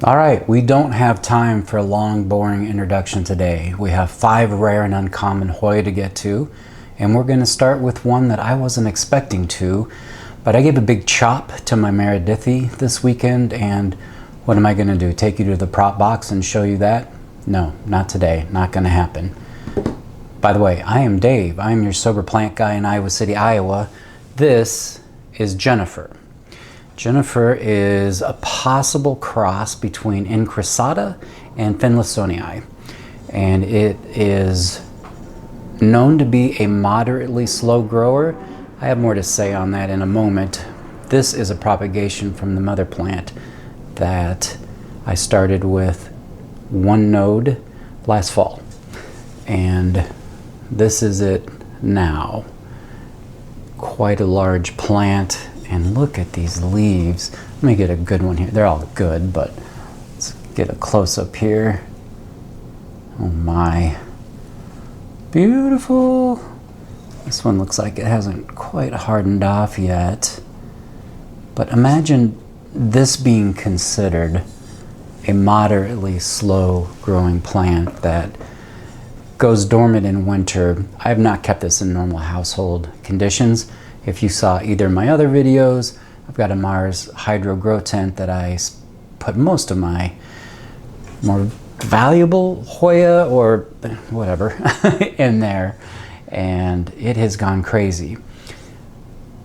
All right, we don't have time for a long, boring introduction today. We have 5 rare and uncommon Hoya to get to, and we're going to start with one that I wasn't expecting to, but I gave a big chop to my Meredithy this weekend, and what am I going to do? Take you to the prop box and show you that? No, not today. Not going to happen. By the way, I am Dave. I am your sober plant guy in Iowa City, Iowa. This is Jennifer. Jennifer is a possible cross between Incrissata and Finlaysonii, and it is known to be a moderately slow grower. I have more to say on that in a moment. This is a propagation from the mother plant that I started with one node last fall, and this is it now. Quite a large plant. And look at these leaves. Let me get a good one here. They're all good, but let's get a close-up here. Oh my. Beautiful. This one looks like it hasn't quite hardened off yet. But imagine this being considered a moderately slow growing plant that goes dormant in winter. I have not kept this in normal household conditions. If you saw either of my other videos, I've got a Mars hydro grow tent that I put most of my more valuable Hoya or whatever in there, and it has gone crazy.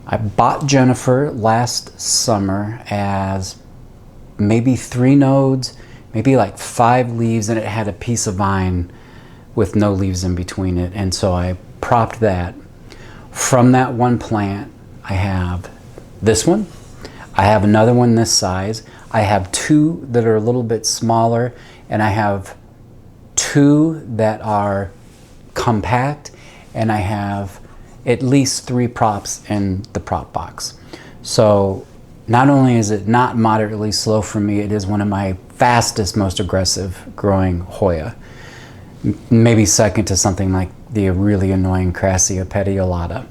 I bought Jennifer last summer as maybe 3 nodes, maybe like 5 leaves, and it had a piece of vine with no leaves in between it, and so I propped that. From that one plant, I have this one. I have another one this size. I have 2 that are a little bit smaller, and I have 2 that are compact, and I have at least 3 props in the prop box. So not only is it not moderately slow for me, it is one of my fastest, most aggressive growing Hoya. Maybe second to something like the really annoying Crassia petiolata.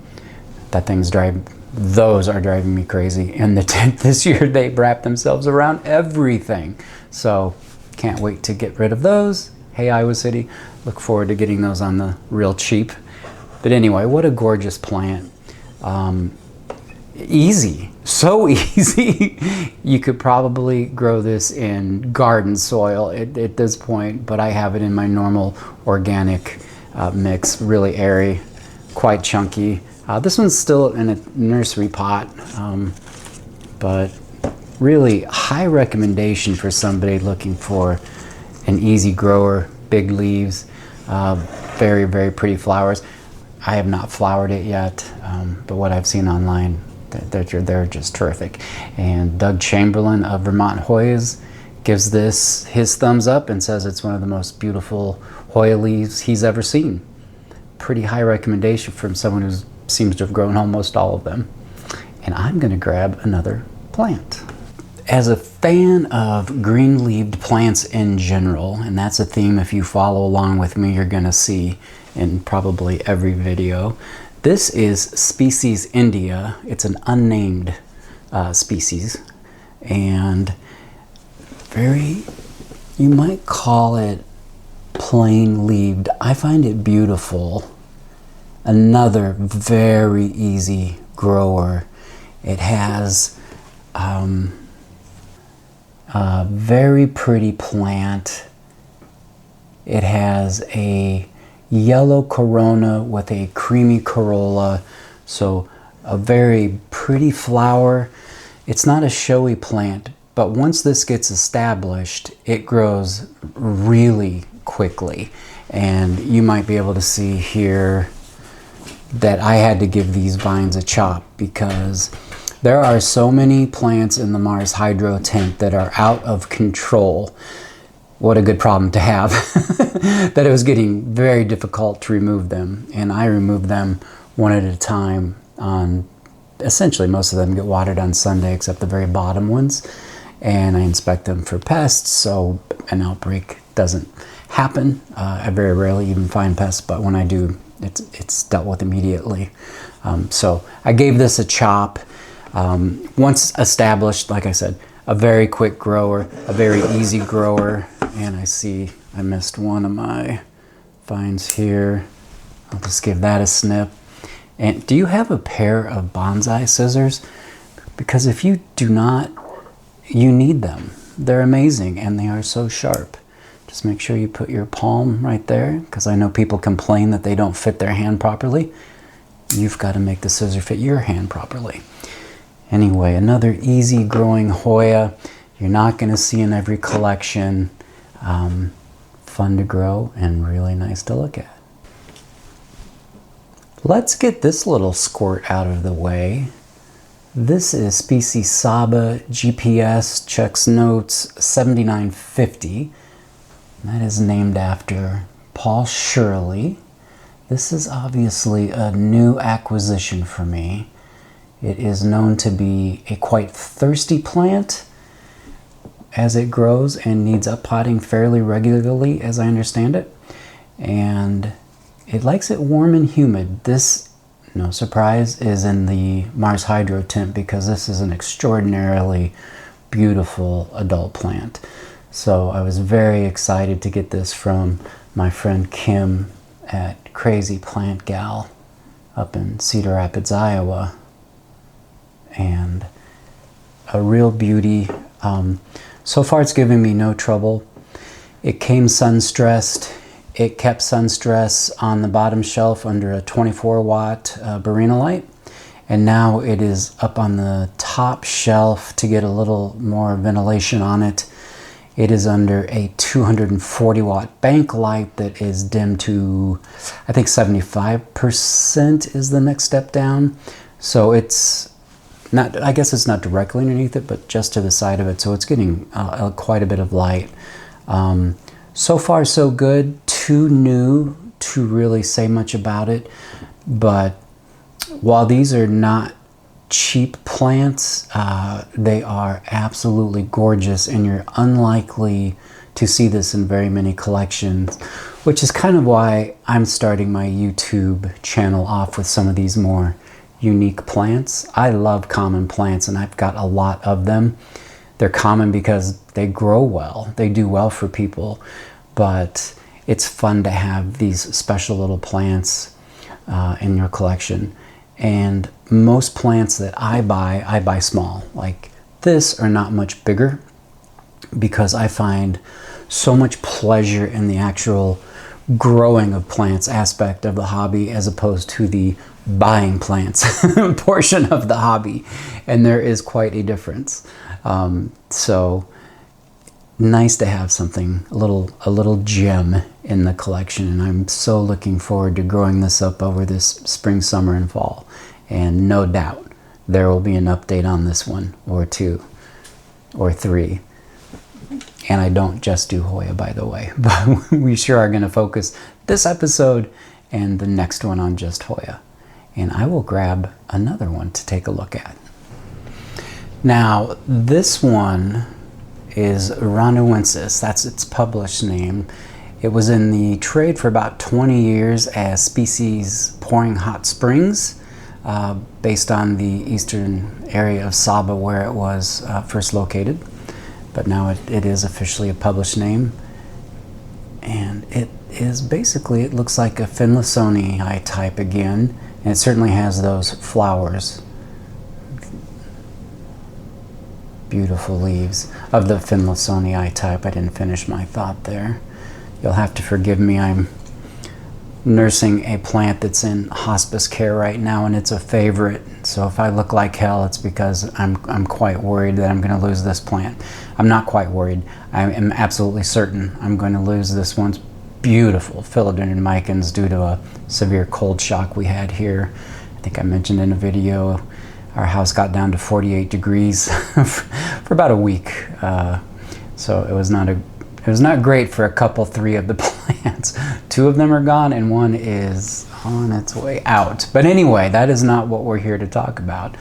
Those are driving me crazy. In the tent this year, they wrap themselves around everything. So can't wait to get rid of those. Hey, Iowa City, look forward to getting those on the real cheap. But anyway, what a gorgeous plant. Easy, so easy. You could probably grow this in garden soil at this point, but I have it in my normal organic mix, really airy, quite chunky. This one's still in a nursery pot, but really high recommendation for somebody looking for an easy grower, big leaves, very, very pretty flowers. I have not flowered it yet, but what I've seen online, they're just terrific. And Doug Chamberlain of Vermont Hoyas gives this his thumbs up and says it's one of the most beautiful Hoya leaves he's ever seen. Pretty high recommendation from someone who seems to have grown almost all of them. And I'm going to grab another plant. As a fan of green-leaved plants in general, and that's a theme if you follow along with me you're going to see in probably every video, this is species India. It's an unnamed species, and you might call it plain-leaved. I find it beautiful. Another very easy grower. It has a very pretty plant. It has a yellow corona with a creamy corolla, so a very pretty flower. It's not a showy plant, but once this gets established, it grows really quickly. And you might be able to see here that I had to give these vines a chop because there are so many plants in the Mars Hydro tent that are out of control. What a good problem to have. That it was getting very difficult to remove them, and I removed them one at a time. Essentially most of them get watered on Sunday except the very bottom ones, and I inspect them for pests so an outbreak doesn't happen. I very rarely even find pests, but when I do, it's dealt with immediately. So I gave this a chop. Once established, like I said, a very quick grower, a very easy grower. And I see I missed one of my vines here. I'll just give that a snip. And do you have a pair of bonsai scissors? Because if you do not, you need them. They're amazing and they are so sharp. Just make sure you put your palm right there, because I know people complain that they don't fit their hand properly. You've got to make the scissor fit your hand properly. Anyway, another easy growing Hoya. You're not going to see in every collection. Fun to grow and really nice to look at. Let's get this little squirt out of the way. This is species Saba GPS, checks notes 7950. That is named after Paul Shirley. This is obviously a new acquisition for me. It is known to be a quite thirsty plant as it grows and needs uppotting fairly regularly, as I understand it. And it likes it warm and humid. This, no surprise, is in the Mars Hydro tint because this is an extraordinarily beautiful adult plant. So I was very excited to get this from my friend Kim at Crazy Plant Gal up in Cedar Rapids, Iowa. And a real beauty. So far it's giving me no trouble. It came sun-stressed. It kept sun stress on the bottom shelf under a 24-watt Barina light. And now it is up on the top shelf to get a little more ventilation on it. It is under a 240-watt bank light that is dimmed to, I think 75% is the next step down. So it's not, I guess it's not directly underneath it, but just to the side of it. So it's getting quite a bit of light. So far so good, too new to really say much about it. But while these are not cheap plants, they are absolutely gorgeous, and you're unlikely to see this in very many collections, which is kind of why I'm starting my YouTube channel off with some of these more unique plants. I love common plants and I've got a lot of them. They're common because they grow well, they do well for people, but it's fun to have these special little plants in your collection. And most plants that I buy small. Like this are not much bigger because I find so much pleasure in the actual growing of plants aspect of the hobby as opposed to the buying plants portion of the hobby. And there is quite a difference. So nice to have something, a little gem in the collection, and I'm so looking forward to growing this up over this spring, summer, and fall. And no doubt there will be an update on this one, or two, or three. And I don't just do Hoya, by the way, but we sure are going to focus this episode and the next one on just Hoya. And I will grab another one to take a look at. Now, this one is Ranuensis. That's its published name. It was in the trade for about 20 years as species Pouring Hot Springs, based on the eastern area of Saba where it was first located. But now it is officially a published name. And it is basically, it looks like a Finlaysonii type again. And it certainly has those flowers. Beautiful leaves of the Finlaysonii type. I didn't finish my thought there. You'll have to forgive me. I'm nursing a plant that's in hospice care right now, and it's a favorite. So if I look like hell, it's because I'm quite worried that I'm going to lose this plant. I'm not quite worried. I am absolutely certain I'm going to lose this one. Beautiful philodendron micans due to a severe cold shock we had here. I think I mentioned in a video our house got down to 48 degrees for about a week. So it was not great for three of the plants. Two of them are gone and one is on its way out. But anyway, that is not what we're here to talk about.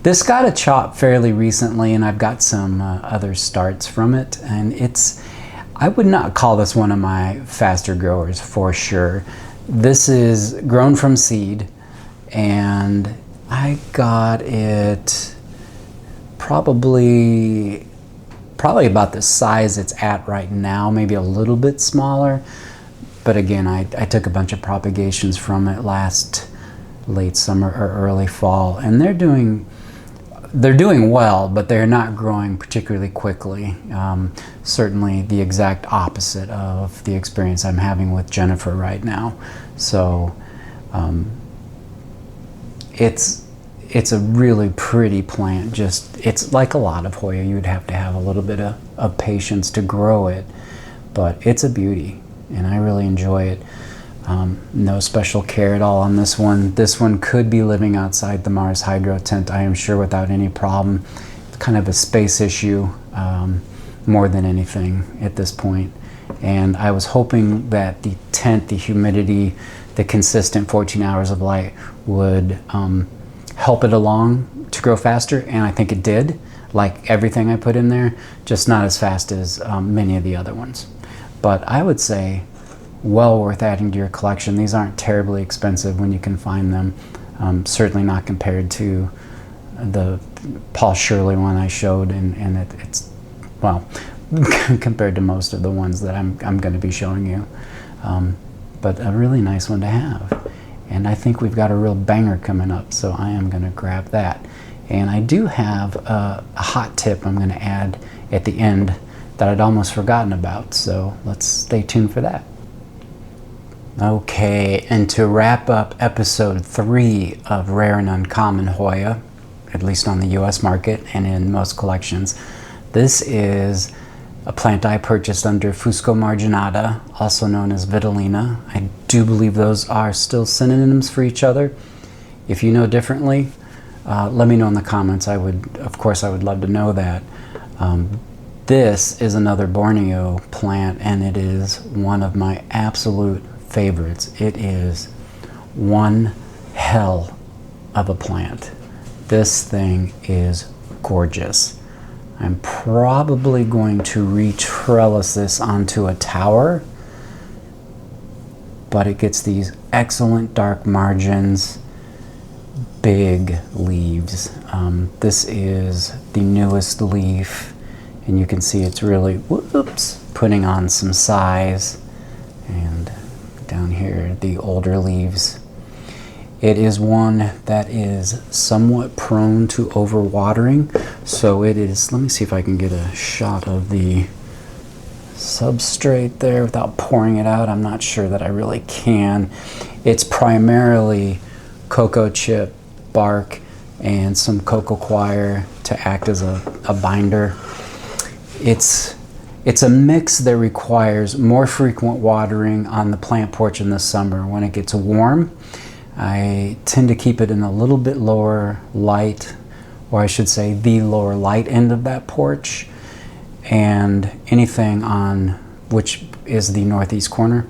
This got a chop fairly recently, and I've got some other starts from it. And I would not call this one of my faster growers for sure. This is grown from seed, and I got it probably about the size it's at right now, maybe a little bit smaller. But again, I took a bunch of propagations from it last late summer or early fall, and they're doing well, but they're not growing particularly quickly. Certainly the exact opposite of the experience I'm having with Jennifer right now. So it's a really pretty plant. It's like a lot of Hoya. You'd have to have a little bit of patience to grow it, but it's a beauty, and I really enjoy it. No special care at all on this one. This one could be living outside the Mars Hydro tent, I am sure, without any problem. It's kind of a space issue more than anything at this point. And I was hoping that the tent, the humidity, the consistent 14 hours of light would help it along to grow faster, and I think it did, like everything I put in there, just not as fast as many of the other ones. But I would say well worth adding to your collection. These aren't terribly expensive when you can find them. Certainly not compared to the Paul Shirley one I showed, and it's, well, compared to most of the ones that I'm going to be showing you. But a really nice one to have. And I think we've got a real banger coming up, so I am going to grab that. And I do have a hot tip I'm going to add at the end that I'd almost forgotten about, so let's stay tuned for that. Okay, and to wrap up episode 3 of Rare and Uncommon Hoya, at least on the US market and in most collections, this is a plant I purchased under Fusco marginata, also known as Vitellina. I do believe those are still synonyms for each other. If you know differently, let me know in the comments. Of course, I would love to know that. This is another Borneo plant, and it is one of my absolute favorites. It is one hell of a plant. This thing is gorgeous. I'm probably going to re-trellis this onto a tower, but it gets these excellent dark margins, big leaves. This is the newest leaf, and you can see it's really, whoops, putting on some size. And down here, the older leaves. It is one that is somewhat prone to overwatering, so it is, let me see if I can get a shot of the substrate there without pouring it out. I'm not sure that I really can. It's primarily cocoa chip bark and some cocoa coir to act as a binder. It's a mix that requires more frequent watering on the plant porch in the summer. When it gets warm, I tend to keep it in a little bit lower light, or I should say the lower light end of that porch, and anything on, which is the northeast corner,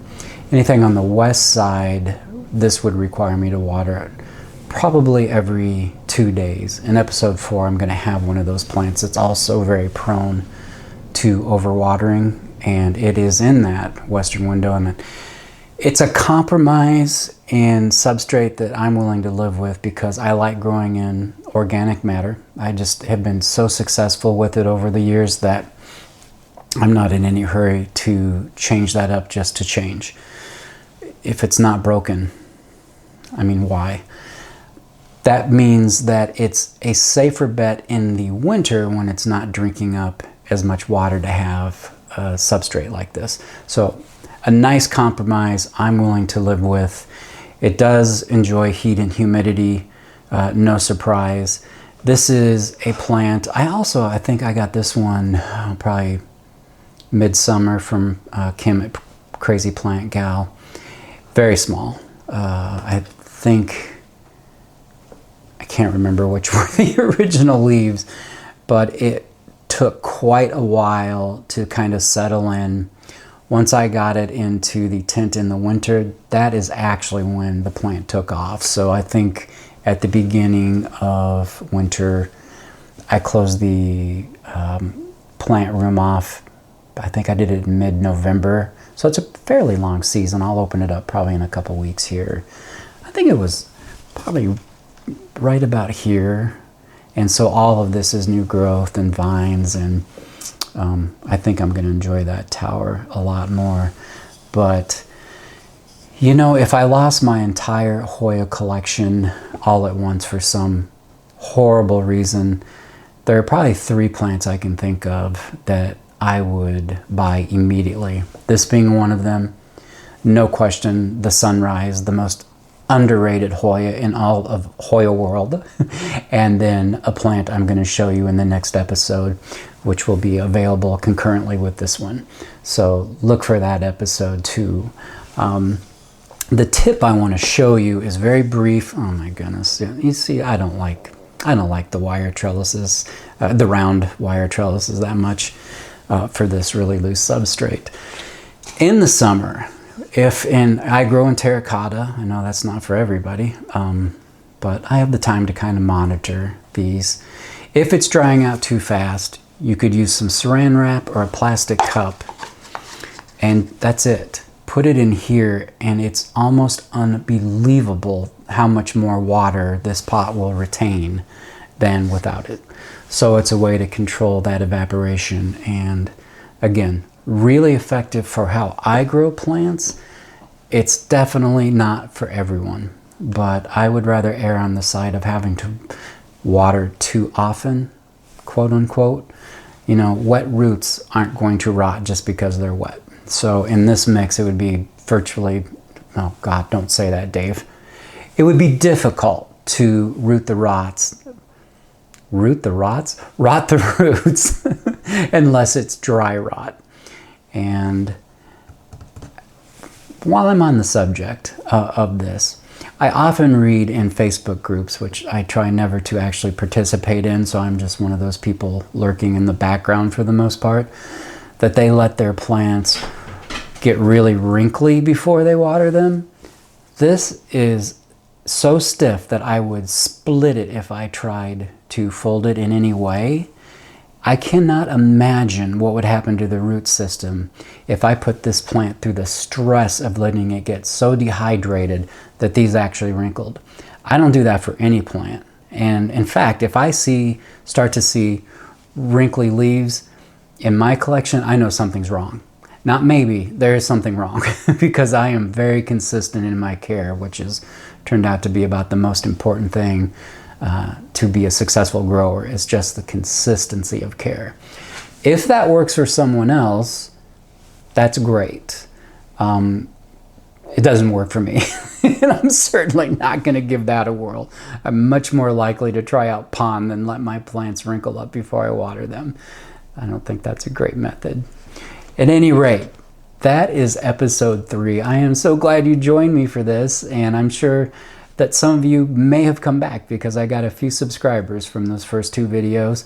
anything on the west side, this would require me to water it probably every 2 days. In episode 4, I'm going to have one of those plants that's also very prone to overwatering, and it is in that western window, and it's a compromise in substrate that I'm willing to live with because I like growing in organic matter. I just have been so successful with it over the years that I'm not in any hurry to change that up just to change. If it's not broken, I mean, why? That means that it's a safer bet in the winter when it's not drinking up as much water to have a substrate like this. So a nice compromise I'm willing to live with. It does enjoy heat and humidity, no surprise. This is a plant, I think I got this one probably midsummer from Kim at Crazy Plant Gal. Very small. I think, I can't remember which were the original leaves, but it took quite a while to kind of settle in. Once I got it into the tent in the winter, that is actually when the plant took off. So I think at the beginning of winter, I closed the plant room off. I think I did it in mid-November. So it's a fairly long season. I'll open it up probably in a couple weeks here. I think it was probably right about here. And so all of this is new growth and vines, and I think I'm going to enjoy that tower a lot more. But, you know, if I lost my entire Hoya collection all at once for some horrible reason, there are probably 3 plants I can think of that I would buy immediately. This being one of them. No question, the Sunrise, the most underrated Hoya in all of Hoya world. And then a plant I'm going to show you in the next episode, which will be available concurrently with this one. So look for that episode too. The tip I want to show you is very brief. Oh my goodness. You see, I don't like the wire trellises, the round wire trellises that much for this really loose substrate. In the summer, I grow in terracotta. I know that's not for everybody, but I have the time to kind of monitor these. If it's drying out too fast, you could use some saran wrap or a plastic cup, and that's it. Put it in here, and it's almost unbelievable how much more water this pot will retain than without it. So it's a way to control that evaporation, and again, really effective for how I grow plants. It's definitely not for everyone, but I would rather err on the side of having to water too often, quote unquote. You know, wet roots aren't going to rot just because they're wet. So in this mix, it would be virtually, oh God, don't say that, Dave. It would be difficult to root the roots, unless it's dry rot. And while I'm on the subject of this, I often read in Facebook groups, which I try never to actually participate in, so I'm just one of those people lurking in the background for the most part, that they let their plants get really wrinkly before they water them. This is so stiff that I would split it if I tried to fold it in any way. I cannot imagine what would happen to the root system if I put this plant through the stress of letting it get so dehydrated that these actually wrinkled. I don't do that for any plant. And in fact, if I start to see wrinkly leaves in my collection, I know something's wrong. Not maybe, there is something wrong because I am very consistent in my care, which has turned out to be about the most important thing to be a successful grower, is just the consistency of care. If that works for someone else, that's great. It doesn't work for me. And I'm certainly not going to give that a whirl. I'm much more likely to try out pond than let my plants wrinkle up before I water them. I don't think that's a great method. At any rate, that is episode 3. I am so glad you joined me for this, and I'm sure that some of you may have come back because I got a few subscribers from those first 2 videos.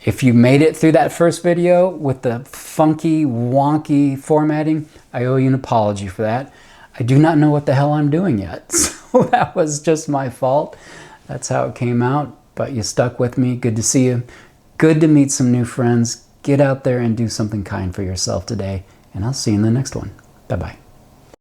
If you made it through that first video with the funky, wonky formatting, I owe you an apology for that. I do not know what the hell I'm doing yet, so that was just my fault. That's how it came out, but you stuck with me. Good to see you. Good to meet some new friends. Get out there and do something kind for yourself today, and I'll see you in the next one. Bye-bye.